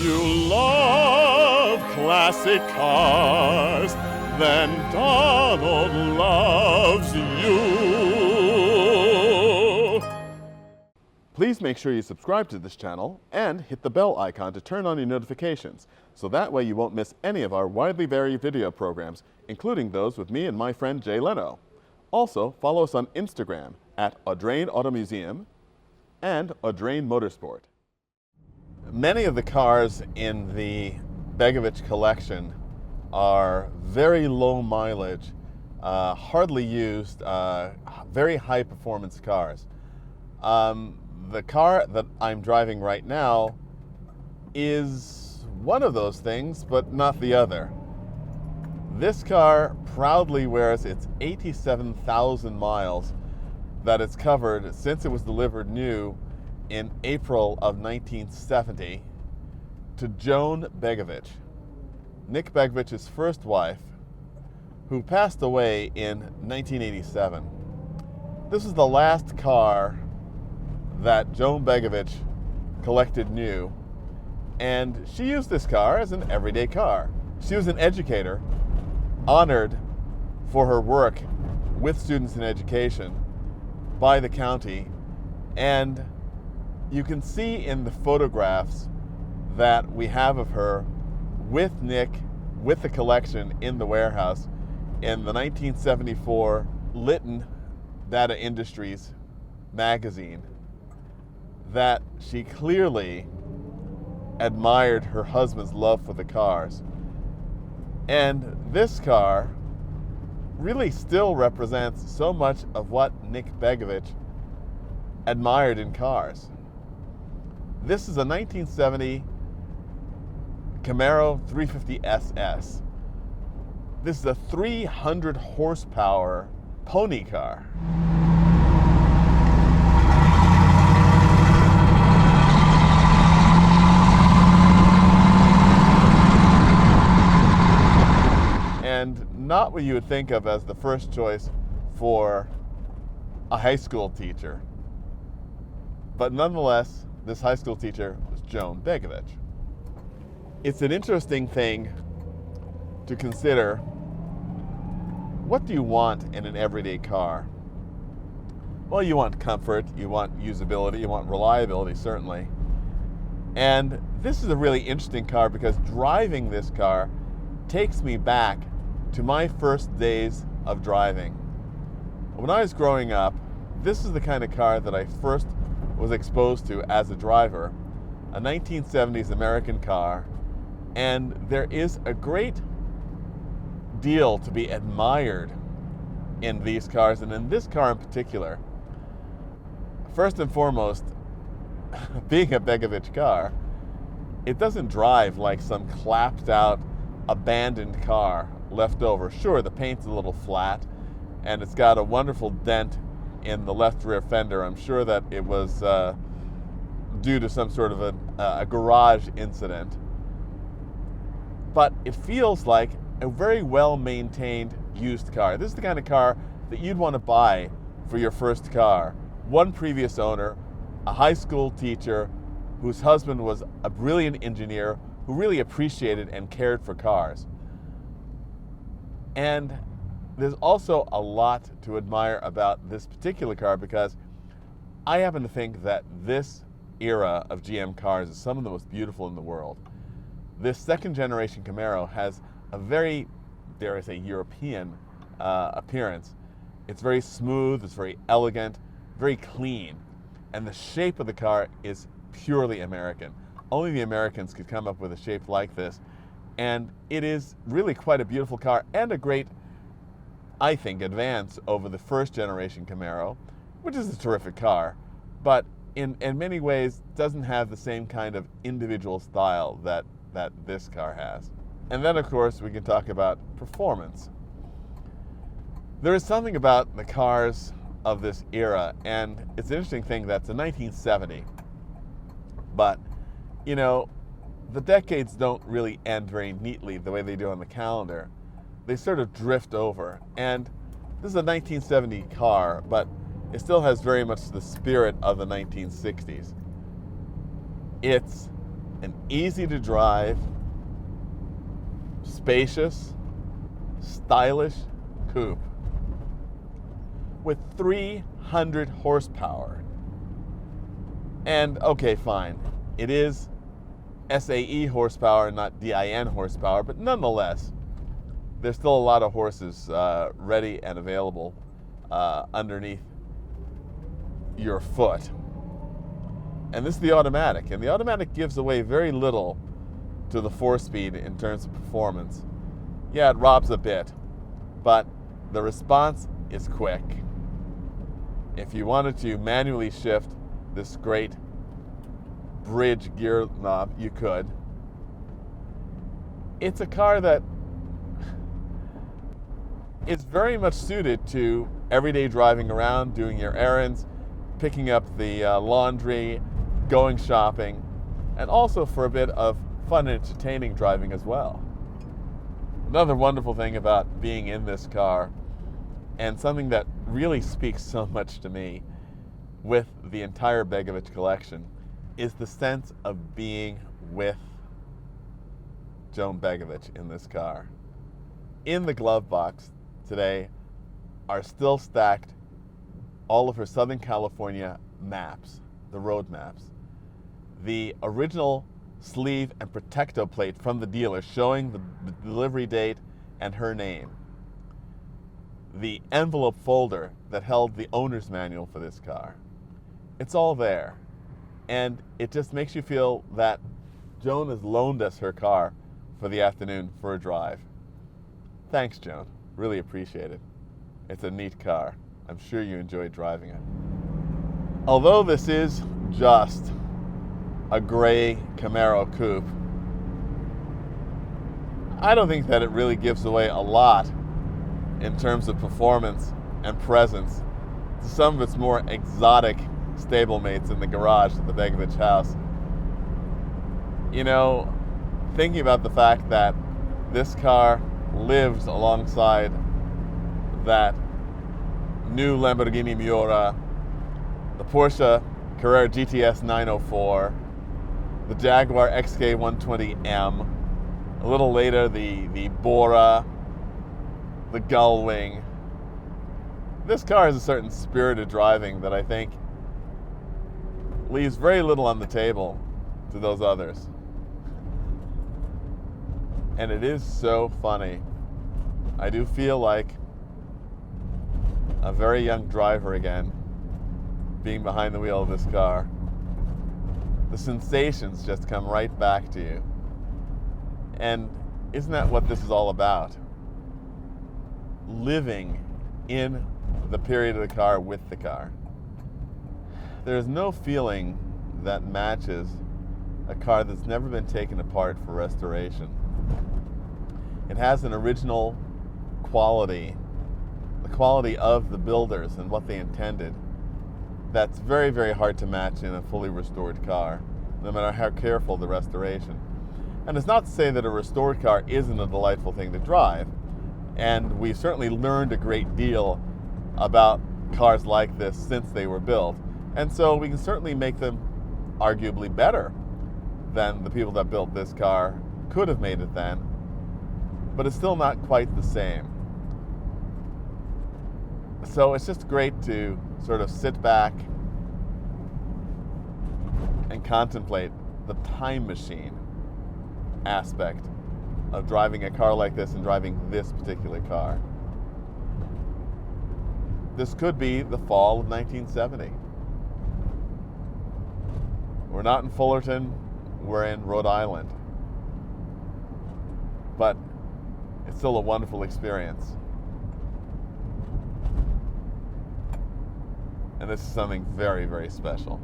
you love classic cars, then Donald loves you. Please make sure you subscribe to this channel and hit the bell icon to turn on your notifications, so that way you won't miss any of our widely varied video programs, including those with me and my friend Jay Leno. Also, follow us on Instagram at Audrain Auto Museum and Audrain Motorsport. Many of the cars in the Begovich collection are very low mileage, hardly used, very high performance cars. The car that I'm driving right now is one of those things, but not the other. This car proudly wears its 87,000 miles that it's covered since it was delivered new in April of 1970 to Joan Begovich, Nick Begovich's first wife, who passed away in 1987. This is the last car that Joan Begovich collected new, and she used this car as an everyday car. She was an educator, honored for her work with students in education by the county, and you can see in the photographs that we have of her with Nick, with the collection in the warehouse, in the 1974 Litton Data Industries magazine, that she clearly admired her husband's love for the cars. And this car really still represents so much of what Nick Begovich admired in cars. This is a 1970 Camaro 350 SS. This is a 300 horsepower pony car. And not what you would think of as the first choice for a high school teacher. But nonetheless, this high school teacher was Joan Begovich. It's an interesting thing to consider. What do you want in an everyday car? Well, you want comfort, you want usability, you want reliability, certainly. And this is a really interesting car because driving this car takes me back to my first days of driving. When I was growing up, this is the kind of car that I first was exposed to as a driver, a 1970s American car, and there is a great deal to be admired in these cars, and in this car in particular. First and foremost, being a Begovich car, it doesn't drive like some clapped out, abandoned car left over. Sure, the paint's a little flat, and it's got a wonderful dent in the left rear fender. I'm sure that it was due to some sort of a garage incident. But it feels like a very well-maintained used car. This is the kind of car that you'd want to buy for your first car. One previous owner, a high school teacher whose husband was a brilliant engineer who really appreciated and cared for cars. And there's also a lot to admire about this particular car because I happen to think that this era of GM cars is some of the most beautiful in the world. This second generation Camaro has a very, dare I say, European appearance. It's very smooth, it's very elegant, very clean, and the shape of the car is purely American. Only the Americans could come up with a shape like this, and it is really quite a beautiful car and a great, I think, advance over the first generation Camaro, which is a terrific car, but in many ways doesn't have the same kind of individual style that this car has. And then, of course, we can talk about performance. There is something about the cars of this era, and it's an interesting thing that's in 1970, but, you know, the decades don't really end very neatly the way they do on the calendar. They sort of drift over, and this is a 1970 car, but it still has very much the spirit of the 1960s. It's an easy to drive, spacious, stylish coupe with 300 horsepower. And okay, fine, it is SAE horsepower, not DIN horsepower, but nonetheless, there's still a lot of horses ready and available underneath your foot. And this is the automatic, and the automatic gives away very little to the 4-speed in terms of performance. Yeah, it robs a bit, but the response is quick. If you wanted to manually shift this great bridge gear knob, you could. It's a car that is very much suited to everyday driving around, doing your errands, picking up the laundry, going shopping, and also for a bit of fun and entertaining driving as well. Another wonderful thing about being in this car, and something that really speaks so much to me with the entire Begovic collection, is the sense of being with Joan Begovic in this car. In the glove box today are still stacked all of her Southern California maps, the road maps. The original sleeve and protecto plate from the dealer showing the delivery date and her name. The envelope folder that held the owner's manual for this car. It's all there. And it just makes you feel that Joan has loaned us her car for the afternoon for a drive. Thanks, Joan. Really appreciate it. It's a neat car. I'm sure you enjoyed driving it. Although this is just a gray Camaro coupe, I don't think that it really gives away a lot in terms of performance and presence to some of its more exotic stablemates in the garage at the Begovic house. You know, thinking about the fact that this car lives alongside that new Lamborghini Miura, the Porsche Carrera GTS 904, the Jaguar XK120M, a little later the Bora, the Gullwing. This car has a certain spirit of driving that I think leaves very little on the table to those others. And it is so funny. I do feel like a very young driver again, being behind the wheel of this car. The sensations just come right back to you. And isn't that what this is all about? Living in the period of the car with the car. There's no feeling that matches a car that's never been taken apart for restoration. It has an original quality, the quality of the builders and what they intended, that's very, very hard to match in a fully restored car, no matter how careful the restoration. And it's not to say that a restored car isn't a delightful thing to drive, and we've certainly learned a great deal about cars like this since they were built, and so we can certainly make them arguably better than the people that built this car could have made it then, but it's still not quite the same. So it's just great to sort of sit back and contemplate the time machine aspect of driving a car like this and driving this particular car. This could be the fall of 1970. We're not in Fullerton, we're in Rhode Island. But it's still a wonderful experience. And this is something very, very special.